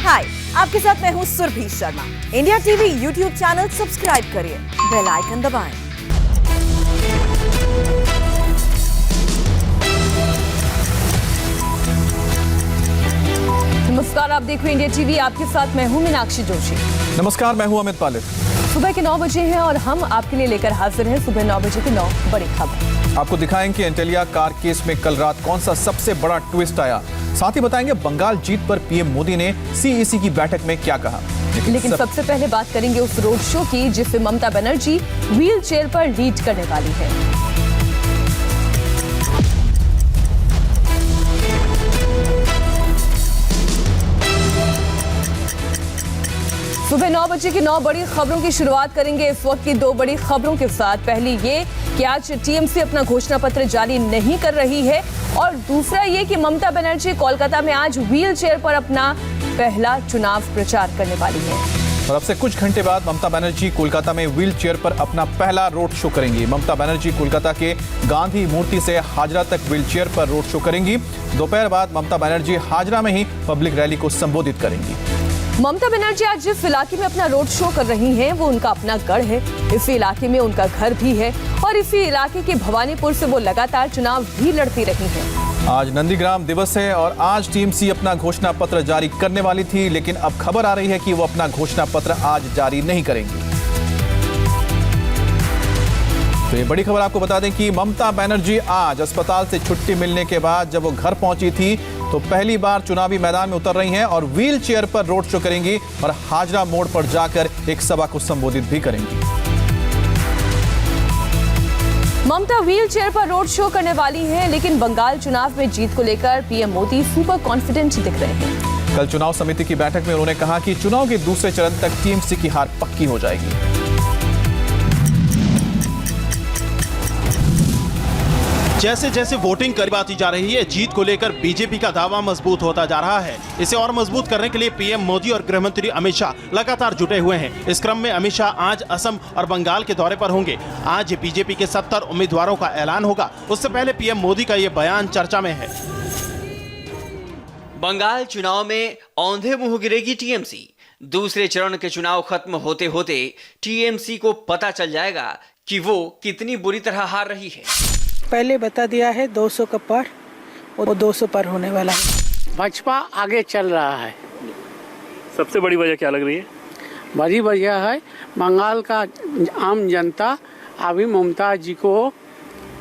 हाय, आपके साथ मैं हूँ Surabhi Sharma. India TV YouTube channel subscribe करिए, बेल आइकन दबाएं। नमस्कार, आप देख रहे हैं इंडिया टीवी। आपके साथ मैं हूँ मीनाक्षी जोशी। नमस्कार, मैं हूँ अमित पालित। सुबह के 9 बजे हैं और हम आपके लिए लेकर हाजिर हैं सुबह 9 बजे की 9 बड़ी खबर। आपको दिखाएंगे एंटेलिया कार केस में कल रात कौन सा सबसे बड़ा ट्विस्ट आया। साथ ही बताएंगे बंगाल जीत पर पीएम मोदी ने सीईसी की बैठक में क्या कहा। लेकिन सबसे पहले बात करेंगे उस रोड शो की जिसे ममता बनर्जी व्हील चेयर पर लीड करने वाली है। सुबह 9 बजे की 9 बड़ी खबरों की शुरुआत करेंगे इस वक्त की 2 बड़ी खबरों के साथ। पहली ये कि आज टीएमसी अपना घोषणा पत्र जारी नहीं कर रही है और दूसरा ये कि ममता बनर्जी कोलकाता में आज व्हील चेयर पर अपना पहला चुनाव प्रचार करने वाली है। और अब से कुछ घंटे बाद ममता बनर्जी कोलकाता में व्हील चेयर पर अपना पहला रोड शो करेंगी। ममता बनर्जी कोलकाता के गांधी मूर्ति से हाजरा तक व्हील चेयर पर रोड शो करेंगी। दोपहर बाद ममता बनर्जी हाजरा में ही पब्लिक रैली को संबोधित करेंगी। ममता बनर्जी आज जिस इलाके में अपना रोड शो कर रही हैं वो उनका अपना गढ़ है। इसी इलाके में उनका घर भी है और इसी इलाके के भवानीपुर से वो लगातार चुनाव भी लड़ती रही हैं। आज नंदीग्राम दिवस है और आज टीएमसी अपना घोषणा पत्र जारी करने वाली थी, लेकिन अब खबर आ रही है कि वो अपना घोषणा पत्र आज जारी नहीं करेंगी। तो ये बड़ी खबर आपको बता दें कि ममता बनर्जी आज अस्पताल से छुट्टी मिलने के बाद जब वो घर पहुंची थी तो पहली बार चुनावी मैदान में उतर रही हैं और व्हील चेयर पर रोड शो करेंगी और हाजरा मोड़ पर जाकर एक सभा को संबोधित भी करेंगी। ममता व्हील चेयर पर रोड शो करने वाली हैं, लेकिन बंगाल चुनाव में जीत को लेकर पीएम मोदी सुपर कॉन्फिडेंट दिख रहे हैं। कल चुनाव समिति की बैठक में उन्होंने कहा कि चुनाव के दूसरे चरण तक टीएमसी की हार पक्की हो जाएगी। जैसे जैसे वोटिंग करीब आती जा रही है, जीत को लेकर बीजेपी का दावा मजबूत होता जा रहा है। इसे और मजबूत करने के लिए पीएम मोदी और गृह मंत्री अमित शाह लगातार जुटे हुए हैं। इस क्रम में अमित शाह आज असम और बंगाल के दौरे पर होंगे। आज बीजेपी के 70 उम्मीदवारों का ऐलान होगा। उससे पहले पीएम मोदी का ये बयान चर्चा में है। बंगाल चुनाव में औंधे मुंह गिरेगी टीएमसी। दूसरे चरण के चुनाव खत्म होते होते टीएमसी को पता चल जाएगा कि वो कितनी बुरी तरह हार रही है। पहले बता दिया है 200 का पार, वो 200 पार होने वाला है। भाजपा आगे चल रहा है। सबसे बड़ी वजह क्या लग रही है? बड़ी वजह है बंगाल का आम जनता अभी ममता जी को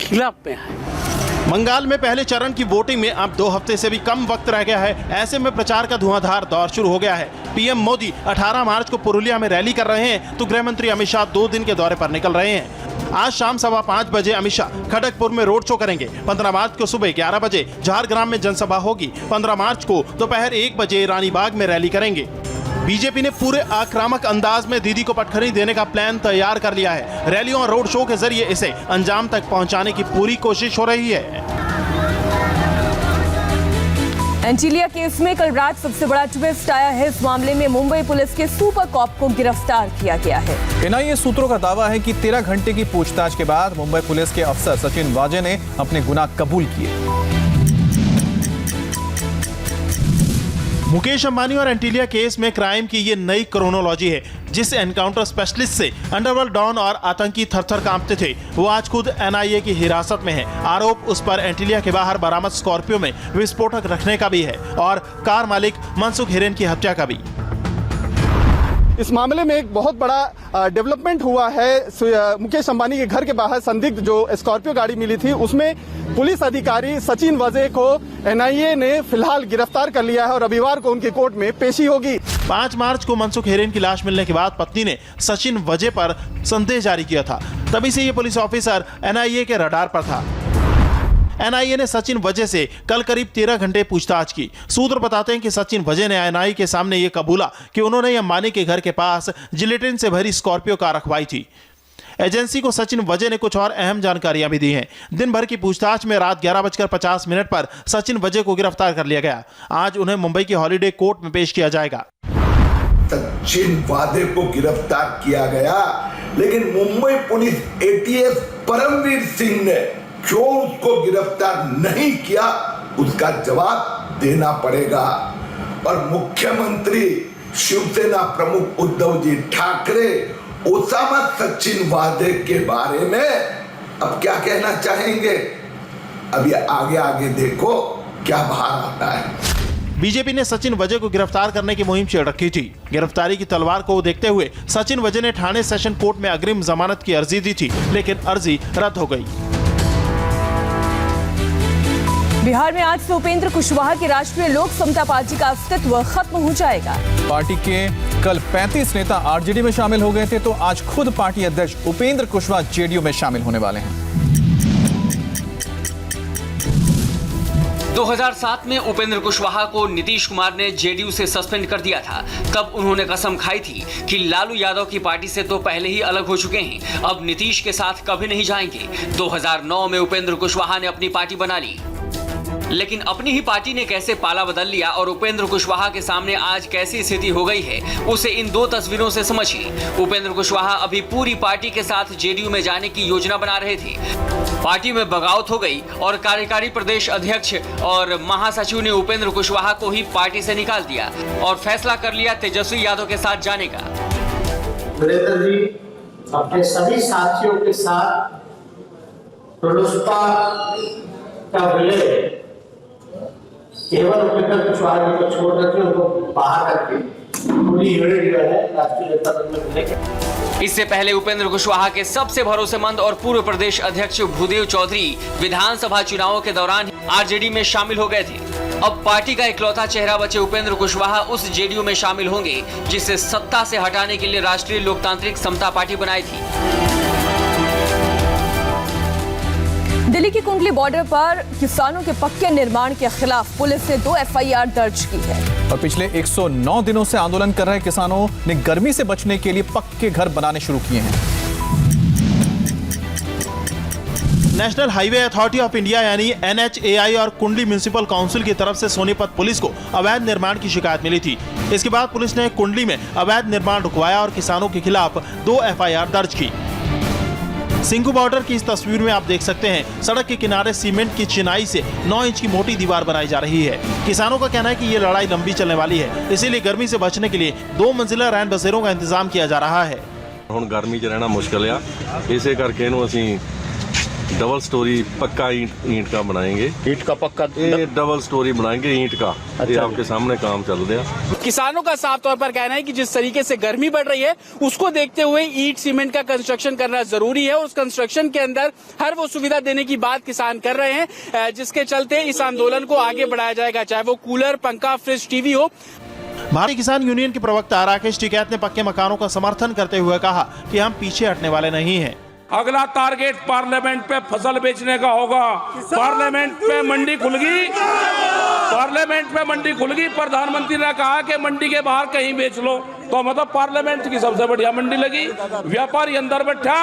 खिलाफ में है। बंगाल में पहले चरण की वोटिंग में अब 2 हफ्ते से भी कम वक्त रह गया है। ऐसे में प्रचार का धुआंधार दौर शुरू हो गया है। पीएम मोदी 18 मार्च को पुरुलिया में रैली कर रहे हैं तो गृह मंत्री अमित शाह 2 दिन के दौरे पर निकल रहे हैं। आज शाम 5:15 बजे अमित शाह खड़गपुर में रोड शो करेंगे। 15 मार्च को सुबह 11 बजे झारग्राम में जनसभा होगी। 15 मार्च को दोपहर 1 बजे रानीबाग में रैली करेंगे। बीजेपी ने पूरे आक्रामक अंदाज में दीदी को पटखनी देने का प्लान तैयार कर लिया है। रैलियों और रोड शो के जरिए इसे अंजाम तक पहुंचाने की पूरी कोशिश हो रही है। एंटीलिया केस में कल रात सबसे बड़ा ट्विस्ट आया है। इस मामले में मुंबई पुलिस के सुपर कॉप को गिरफ्तार किया गया है। एनआईए सूत्रों का दावा है कि 13 घंटे की पूछताछ के बाद मुंबई पुलिस के अफसर सचिन वाजे ने अपने गुनाह कबूल किए। मुकेश अंबानी और एंटीलिया केस में क्राइम की ये नई क्रोनोलॉजी है। जिस एनकाउंटर स्पेशलिस्ट से अंडरवर्ल्ड डॉन और आतंकी थर-थर कांपते थे वो आज खुद एनआईए की हिरासत में है। आरोप उस पर एंटीलिया के बाहर बरामद स्कॉर्पियो में विस्फोटक रखने का भी है और कार मालिक मनसुख हिरेन की हत्या का भी। इस मामले में एक बहुत बड़ा डेवलपमेंट हुआ है। मुकेश अंबानी के घर के बाहर संदिग्ध जो स्कॉर्पियो गाड़ी मिली थी उसमें पुलिस अधिकारी सचिन वाजे को एनआईए ने फिलहाल गिरफ्तार कर लिया है और रविवार को उनकी कोर्ट में पेशी होगी। 5 मार्च को मनसुख हिरेन की लाश मिलने के बाद पत्नी ने सचिन वजे पर संदेश जारी किया था। तभी से ये पुलिस ऑफिसर एनआईए के रडार पर था। एनआईए ने सचिन वजे से कल करीब 13 घंटे पूछताछ की। सूत्र बताते हैं कि सचिन वजे ने एनआईए के सामने ये कबूला कि उन्होंने अंबानी के घर के पास जिलेटिन से भरी स्कॉर्पियो कार रखवाई थी। एजेंसी को सचिन वजे ने कुछ और अहम जानकारियां भी दी हैं। दिन भर की पूछताछ में रात 11:50 पर सचिन वजे को गिरफ्तार कर लिया गया। आज उन्हें मुंबई की हॉलीडे कोर्ट में पेश किया जाएगा। सचिन वाजे को गिरफ्तार किया गया, लेकिन मुंबई पुलिस एटीएस परमवीर सिंह ने क्यों उसको गिरफ्तार नहीं किया उसका जवाब देना पड़ेगा। और मुख्यमंत्री शिवसेना प्रमुख उद्धव जी ठाकरे ओसामा सचिन वादे के बारे में अब क्या कहना चाहेंगे? अब ये आगे आगे देखो क्या बाहर आता है। बीजेपी ने सचिन वजे को गिरफ्तार करने की मुहिम छेड़ रखी थी। गिरफ्तारी की तलवार को देखते हुए सचिन वजे ने ठाणे सेशन कोर्ट में अग्रिम जमानत की अर्जी दी थी, लेकिन अर्जी रद्द हो गई। बिहार में आज से उपेंद्र कुशवाहा की राष्ट्रीय लोक समता पार्टी का अस्तित्व खत्म हो जाएगा। पार्टी के कल 35 नेता आरजेडी में शामिल हो गए थे, तो आज खुद पार्टी अध्यक्ष उपेंद्र कुशवाहा जेडीयू में शामिल होने वाले हैं। 2007 में उपेंद्र कुशवाहा को नीतीश कुमार ने जेडीयू से सस्पेंड कर दिया था। तब उन्होंने कसम खाई थी कि लालू यादव की पार्टी से तो पहले ही अलग हो चुके हैं, अब नीतीश के साथ कभी नहीं जाएंगे। 2009 में उपेंद्र कुशवाहा ने अपनी पार्टी बना ली, लेकिन अपनी ही पार्टी ने कैसे पाला बदल लिया और उपेंद्र कुशवाहा के सामने आज कैसी स्थिति हो गई है, उसे इन दो तस्वीरों से समझिए। उपेंद्र कुशवाहा अभी पूरी पार्टी के साथ जेडीयू में जाने की योजना बना रहे थे। पार्टी में बगावत हो गई और कार्यकारी प्रदेश अध्यक्ष और महासचिव ने उपेंद्र कुशवाहा को ही पार्टी से निकाल दिया और फैसला कर लिया तेजस्वी यादव के साथ जाने का। वीरेंद्र जी अपने सभी साथियों के साथ लोजपा का विलय केवल उपेंद्र कुशवाहा जी को छोड़ करके उनको बाहर करके पूरी यूनिट जो है राष्ट्रीय जनता दल में मिलेगी। इससे पहले उपेंद्र कुशवाहा के सबसे भरोसेमंद और पूर्व प्रदेश अध्यक्ष भूदेव चौधरी विधानसभा चुनावों के दौरान आरजेडी में शामिल हो गए थे। अब पार्टी का इकलौता चेहरा बचे उपेंद्र कुशवाहा उस जेडीयू में शामिल होंगे जिसे सत्ता से हटाने के लिए राष्ट्रीय लोकतांत्रिक समता पार्टी बनाई थी। दिल्ली की कुंडली बॉर्डर पर किसानों के पक्के निर्माण के खिलाफ पुलिस ने 2 एफआईआर दर्ज की है। और पिछले 109 दिनों से आंदोलन कर रहे किसानों ने गर्मी से बचने के लिए पक्के घर बनाने शुरू किए हैं। National highway authority of India यानी NHAI और कुंडली म्युनिसिपल काउंसिल की तरफ से सोनीपत पुलिस को अवैध निर्माण की शिकायत मिली थी। इसके बाद पुलिस ने कुंडली में अवैध निर्माण रुकवाया और किसानों के खिलाफ 2 एफआईआर दर्ज की। सिंघू बॉर्डर की इस तस्वीर में आप देख सकते हैं सड़क के किनारे सीमेंट की चिनाई से 9 इंच की मोटी दीवार बनाई जा रही है। किसानों का कहना है कि ये लड़ाई लंबी चलने वाली है, इसीलिए गर्मी से बचने के लिए 2 मंजिला रैन बसेरों का इंतजाम किया जा रहा है। ਹੁਣ ਗਰਮੀ 'ਚ ਰਹਿਣਾ ਮੁਸ਼ਕਲ ਆ, ਇਸੇ ਕਰਕੇ ਇਹਨੂੰ ਅਸੀਂ डबल स्टोरी पक्का ईंट का बनाएंगे। ईंट का पक्का डबल स्टोरी बनाएंगे ईंट का। ये आपके सामने काम चल रहा है। किसानों का साफ तौर पर कहना है कि जिस तरीके से गर्मी बढ़ रही है उसको देखते हुए ईंट सीमेंट का कंस्ट्रक्शन करना जरूरी है और उस कंस्ट्रक्शन के अंदर हर वो सुविधा देने की बात किसान कर रहे हैं, जिसके चलते इस आंदोलन को आगे बढ़ाया जाएगा, चाहे वो कूलर, पंखा, फ्रिज, टीवी हो। भारतीय किसान यूनियन के प्रवक्ता राकेश टिकैत ने पक्के मकानों का समर्थन करते हुए कहा कि हम पीछे हटने वाले नहीं हैं। अगला टारगेट पार्लियामेंट पे फसल बेचने का होगा। पार्लियामेंट पे मंडी खुल गई, पार्लियामेंट पे मंडी खुल गई। प्रधानमंत्री ने कहा कि मंडी के बाहर कहीं बेच लो, तो मतलब पार्लियामेंट की सबसे बढ़िया मंडी लगी। व्यापारी अंदर बैठा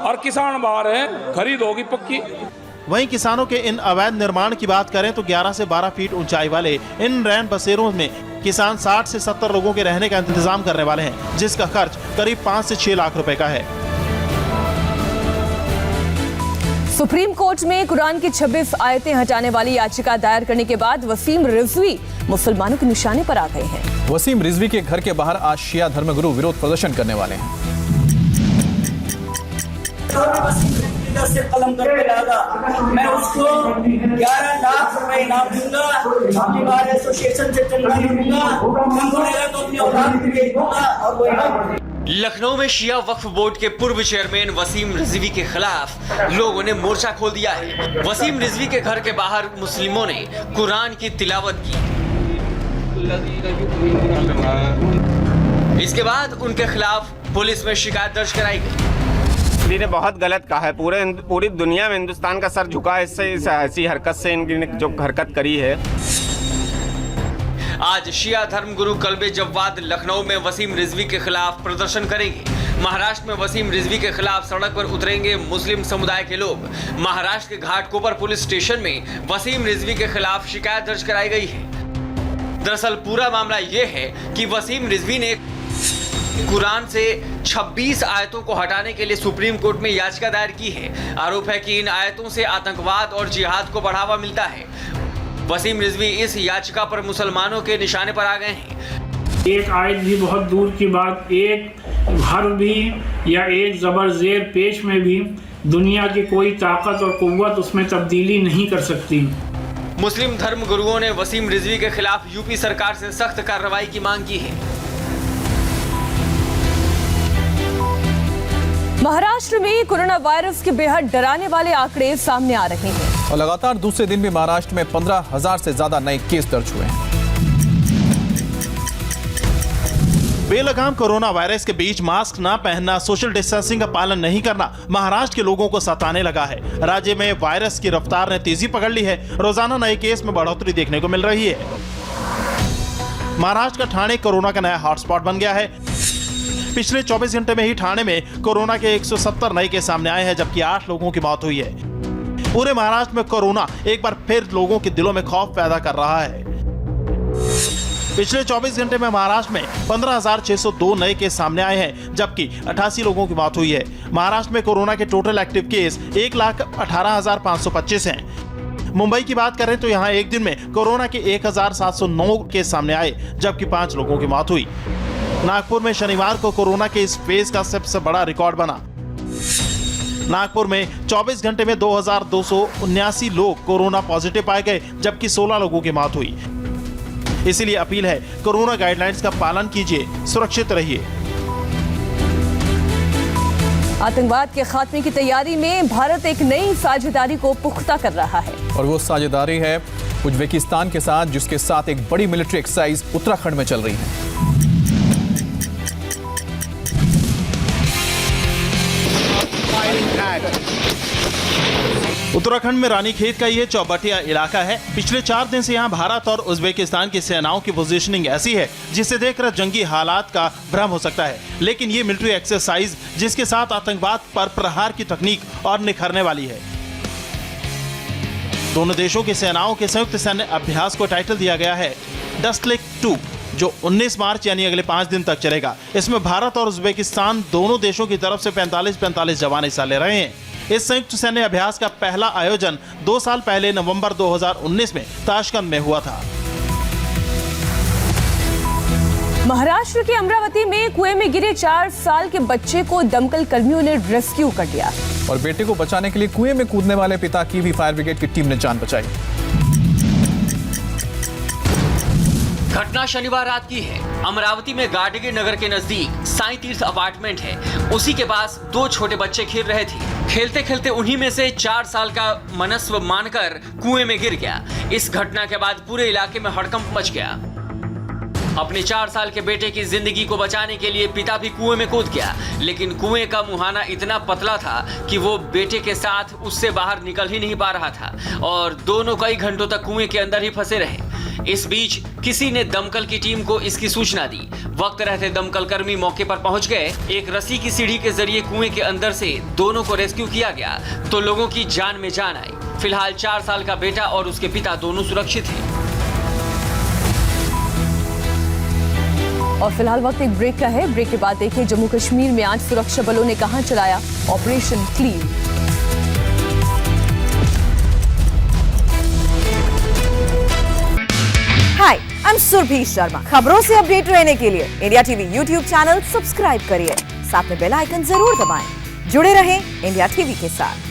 और किसान बाहर है, खरीद होगी पक्की। वहीं किसानों के इन अवैध निर्माण की बात करें तो 11 से 12 फीट ऊंचाई वाले इन रैन बसेरों में किसान 60 से 70 लोगों के रहने का इंतजाम करने वाले हैं, जिसका खर्च करीब 5 से 6 लाख रुपए का है। सुप्रीम कोर्ट में कुरान की 26 आयतें हटाने वाली याचिका दायर करने के बाद वसीम रिजवी मुसलमानों के निशाने पर आ गए हैं। वसीम रिजवी के घर के बाहर आज शिया धर्मगुरु विरोध प्रदर्शन करने वाले हैं। से कलम करके लागा, मैं उसको 11 लाख रुपए इनाम दूंगा, अपनी बार एसोसिएशन से चंदा लूंगा, तो अपनी औलाद भी दूंगा और वो इनाम। लखनऊ में शिया वक्फ बोर्ड के पूर्व चेयरमैन वसीम रिजवी के खिलाफ लोगों ने मोर्चा खोल दिया है। वसीम रिजवी के घर के बाहर मुस्लिमों ने कुरान की तिलावत की। इसके बाद उनके खिलाफ पुलिस में शिकायत दर्ज कराई गई। ने बहुत गलत कहा है, पूरी दुनिया में हिंदुस्तान का सर झुका है इससे, ऐसी हरकत से इनकी जो हरकत करी है। आज शिया धर्मगुरु कल्बे जव्वाद लखनऊ में वसीम रिजवी के खिलाफ प्रदर्शन करेंगे। महाराष्ट्र में वसीम रिजवी के खिलाफ सड़क पर उतरेंगे मुस्लिम समुदाय के लोग। महाराष्ट्र के घाटकोपर पुलिस स्टेशन में वसीम रिजवी के खिलाफ शिकायत दर्ज कराई गई है। दरअसल पूरा मामला ये है कि वसीम रिजवी ने कुरान से 26 आयतों को हटाने के लिए सुप्रीम कोर्ट में याचिका दायर की है। आरोप है कि इन आयतों से आतंकवाद और जिहाद को बढ़ावा मिलता है। वसीम रिजवी इस याचिका पर मुसलमानों के निशाने पर आ गए हैं। एक आयत भी बहुत दूर की बात, एक हर भी या एक जबर जेर पेश में भी दुनिया की कोई ताकत और कुव्वत उसमें तब्दीली नहीं कर सकती। मुस्लिम धर्म गुरुओं ने वसीम रिजवी के खिलाफ यूपी सरकार से सख्त कार्रवाई की मांग की है। महाराष्ट्र में कोरोना वायरस के बेहद डराने वाले आंकड़े सामने आ रहे हैं और लगातार दूसरे दिन भी महाराष्ट्र में 15,000 से ज्यादा नए केस दर्ज हुए हैं। बेलगाम कोरोना वायरस के बीच मास्क ना पहनना, सोशल डिस्टेंसिंग का पालन नहीं करना महाराष्ट्र के लोगों को सताने लगा है। राज्य में वायरस की रफ्तार ने तेजी पकड़ ली है। रोजाना नए केस में बढ़ोतरी देखने को मिल रही है। महाराष्ट्र का ठाणे कोरोना का नया हॉटस्पॉट बन गया है। पिछले 24 घंटे में ही ठाणे में कोरोना के 170 नए केस सामने आए हैं, जबकि 8 लोगों की मौत हुई है। पूरे महाराष्ट्र में कोरोना एक बार फिर लोगों के दिलों में खौफ पैदा कर रहा है। पिछले 24 घंटे में महाराष्ट्र में 15,602 नए केस सामने आए हैं, जबकि 88 लोगों की मौत हुई है। महाराष्ट्र में कोरोना के टोटल एक्टिव केस 1,18,525 हैं। मुंबई की बात करें तो यहां एक दिन में कोरोना के 1,709 केस सामने आए, जबकि 5 लोगों की मौत हुई। नागपुर में शनिवार को कोरोना के इस फेज का सबसे बड़ा रिकॉर्ड बना। नागपुर में 24 घंटे में 2,279 लोग कोरोना पॉजिटिव पाए गए, जबकि 16 लोगों की मौत हुई। इसलिए अपील है, कोरोना गाइडलाइंस का पालन कीजिए, सुरक्षित रहिए। आतंकवाद के खात्मे की तैयारी में भारत एक नई साझेदारी को पुख्ता कर रहा है और वो साझेदारी है उज्बेकिस्तान के साथ, जिसके साथ एक बड़ी मिलिट्री एक्सरसाइज उत्तराखंड में चल रही है। उत्तराखंड में रानीखेत का ये चौबटिया इलाका है। पिछले 4 दिन से यहाँ भारत और उज्बेकिस्तान की सेनाओं की पोजीशनिंग ऐसी है जिसे देखकर जंगी हालात का भ्रम हो सकता है, लेकिन ये मिलिट्री एक्सरसाइज जिसके साथ आतंकवाद पर प्रहार की तकनीक और निखरने वाली है। दोनों देशों की सेनाओं के संयुक्त सैन्य अभ्यास को टाइटल दिया गया है डस्टलिक 2, जो 19 मार्च यानी अगले 5 दिन तक चलेगा। इसमें भारत और उज्बेकिस्तान दोनों देशों की तरफ से 45 जवान हिस्सा ले रहे हैं। इस संयुक्त सैन्य अभ्यास का पहला आयोजन 2 साल पहले नवंबर 2019 में ताशकंद में हुआ था। महाराष्ट्र के अमरावती में कुएं में गिरे 4 साल के बच्चे को दमकल कर्मियों ने रेस्क्यू कर लिया और बेटे को बचाने के लिए कुएं में कूदने वाले पिता की भी फायर ब्रिगेड की टीम ने जान बचाई। घटना शनिवार रात की है। अमरावती में गाडगी नगर के नजदीक साईं तीर्थ अपार्टमेंट है। उसी के पास 2 छोटे बच्चे खेल रहे थे। खेलते खेलते उन्हीं में से 4 साल का मनस्व मानकर कुएं में गिर गया। इस घटना के बाद पूरे इलाके में हड़कंप मच गया। अपने 4 साल के बेटे की जिंदगी को बचाने के लिए पिता भी कुएं में कूद गया, लेकिन कुएं का मुहाना इतना पतला था कि वो बेटे के साथ उससे बाहर निकल ही नहीं पा रहा था और दोनों कई घंटों तक कुएं के अंदर ही फंसे रहे। इस बीच किसी ने दमकल की टीम को इसकी सूचना दी। वक्त रहते दमकल कर्मी मौके पर पहुंच गए। एक रस्सी की सीढ़ी के जरिए कुएं के अंदर से दोनों को रेस्क्यू किया गया तो लोगों की जान में जान आई। फिलहाल 4 साल का बेटा और उसके पिता दोनों सुरक्षित हैं। और फिलहाल वक्त एक ब्रेक का है। ब्रेक के बाद देखिए जम्मू कश्मीर में आज सुरक्षा बलों ने कहां चलाया operation clean. Hi, I am Surabhi Sharma. खबरों से अपडेट रहने के लिए India TV YouTube channel subscribe करिए, साथ में बेल आइकन जरूर दबाएं। जुड़े रहें इंडिया टीवी के साथ।